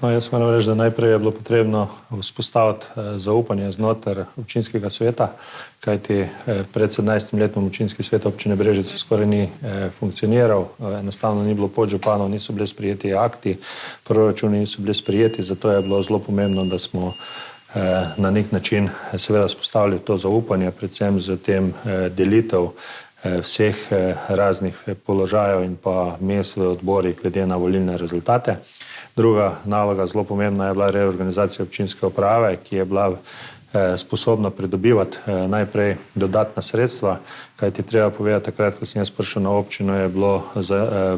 No, jaz moram reči, da najprej je bilo potrebno vzpostaviti zaupanje znotraj občinskega sveta, kajti pred 17 letom občinski svet občine Brežice skoraj ni funkcioniral, enostavno ni bilo podžupanov, niso bili sprejeti akti, proračuni niso bili sprejeti, zato je bilo zelo pomembno, da smo na nek način seveda spostavili to zaupanje, predvsem z tem delitev vseh raznih položajev in pa mest v odborih glede na volilne rezultate. Druga naloga, zelo pomembna, je bila reorganizacija občinske uprave, ki je bila sposobna pridobivati najprej dodatna sredstva, kajti treba povedati, takrat, ko sem jaz prišel na občino, je bilo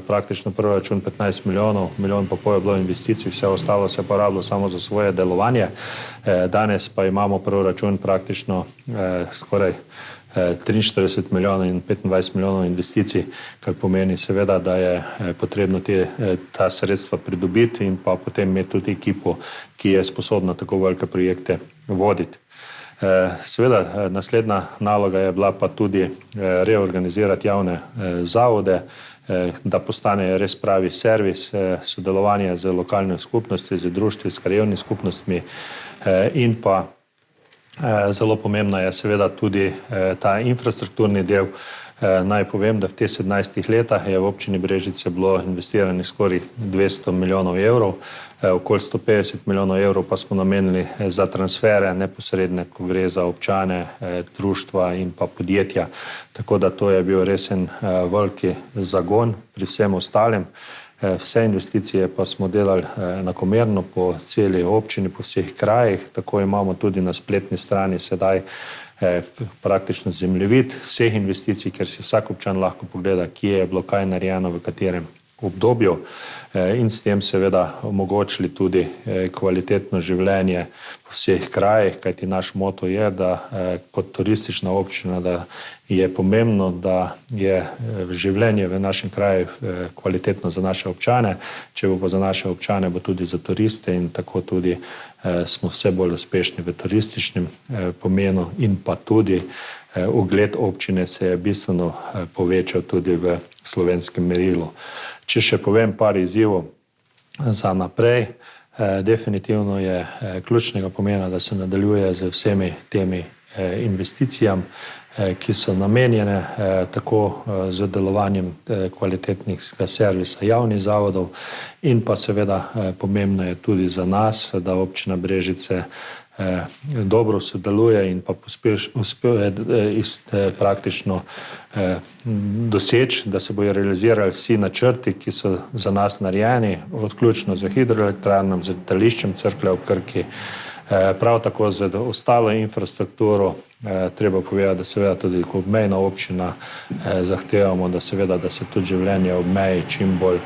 praktično proračun 15 milijonov, milijon pa pol je bilo investicij, vse ostalo se je porabilo samo za svoje delovanje. Danes pa imamo proračun praktično skoraj 43 milijonov in 25 milijonov investicij, kar pomeni seveda, da je potrebno ta sredstva pridobiti in pa potem imeti tudi ekipo, ki je sposobna tako velike projekte voditi. Seveda, naslednja naloga je bila pa tudi reorganizirati javne zavode, da postanejo res pravi servis sodelovanja z lokalnimi skupnostmi, z društvi, s krajevnimi skupnostmi in pa zelo pomembna je seveda tudi ta infrastrukturni del. Naj povem, da v teh 17 letih je v občini Brežice bilo investirano skoraj 200 milijonov evrov, okoli 150 milijonov evrov pa smo namenili za transfere neposredne, ko gre za občane, društva in pa podjetja. Tako da to je bil res en veliki zagon pri vsem ostalem. Vse investicije pa smo delali enakomerno po celi občini, po vseh krajih, tako imamo tudi na spletni strani sedaj praktično zemljevid vseh investicij, ker si vsak občan lahko pogleda, kje je bilo kaj narejeno, v katerem obdobju in s tem seveda omogočili tudi kvalitetno življenje po vseh krajih, kajti naš moto je, da kot turistična občina, da je pomembno, da je življenje v našem kraju kvalitetno za naše občane, če bo za naše občane, bo tudi za turiste in tako tudi smo vse bolj uspešni v turističnem pomenu in pa tudi ugled občine se je bistveno povečal tudi v slovenskem merilu. Če še povem par izzivov za naprej, definitivno je ključnega pomena, da se nadaljuje z vsemi temi investicijami, ki so namenjene tako z delovanjem kvalitetnega servisa javnih zavodov in pa seveda pomembno je tudi za nas, da občina Brežice dobro sodeluje in pa uspe praktično doseči, da se bojo realizirali vsi načrti, ki so za nas narejeni, vključno z hidroelektrarnom, z letališčem Cerklje ob Krki, prav tako z ostalo infrastrukturo. Treba povedati, da seveda tudi kot obmejna občina zahtevamo, da seveda, da se tudi življenje ob meji čim bolj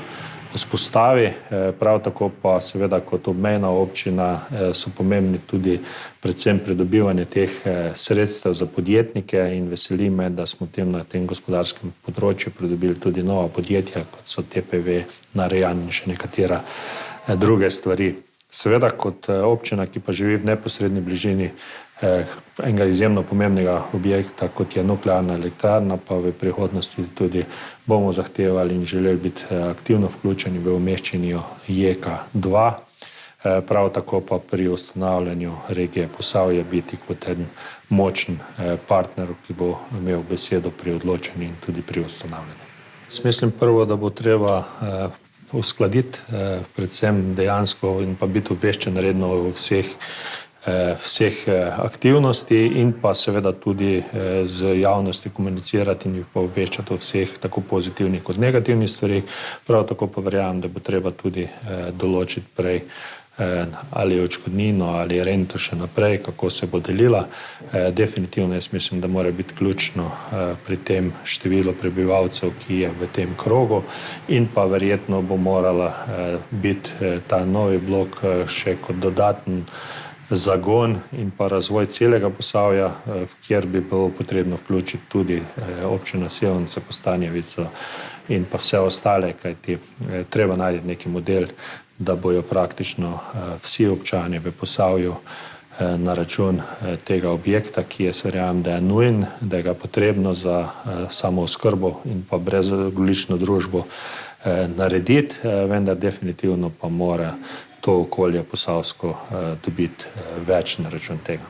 vzpostavi. Prav tako pa seveda kot obmejna občina so pomembni tudi predvsem pridobivanje teh sredstev za podjetnike in veseli me, da smo na tem gospodarskem področju pridobili tudi nova podjetja, kot so TPV, Narejan in še nekatera druge stvari. Seveda kot občina, ki pa živi v neposredni bližini enega izjemno pomembnega objekta, kot je nuklearna elektrarna, pa v prihodnosti tudi bomo zahtevali in želeli biti aktivno vključeni v umeščanju JEK2, prav tako pa pri ustanavljanju regije Posavje biti kot en močen partner, ki bo imel besedo pri odločanju in tudi pri ustanavljanju. Mislim prvo, da bo treba uskladiti predvsem dejansko in pa biti obveščen redno o vseh aktivnosti in pa seveda tudi z javnosti komunicirati in pa obveščati o vseh tako pozitivnih kot negativnih stvari. Prav tako pa verjamem, da bo treba tudi določiti prej ali odškodnino ali rento še naprej, kako se bo delila. Definitivno jaz mislim, da mora biti ključno pri tem število prebivalcev, ki je v tem krogu in pa verjetno bo morala biti ta novi blok še kot dodaten zagon in pa razvoj celega Posavja, kjer bi bilo potrebno vključiti tudi občino Sevnica, Kostanjevico in pa vse ostale, kajti treba najti neki model, da bojo praktično vsi občani v Posavju na račun tega objekta, ki je verjamem, da je nujen, da je ga potrebno za samooskrbo in pa brezogljično družbo narediti, vendar definitivno pa mora to okolje posavsko dobiti več na račun tega.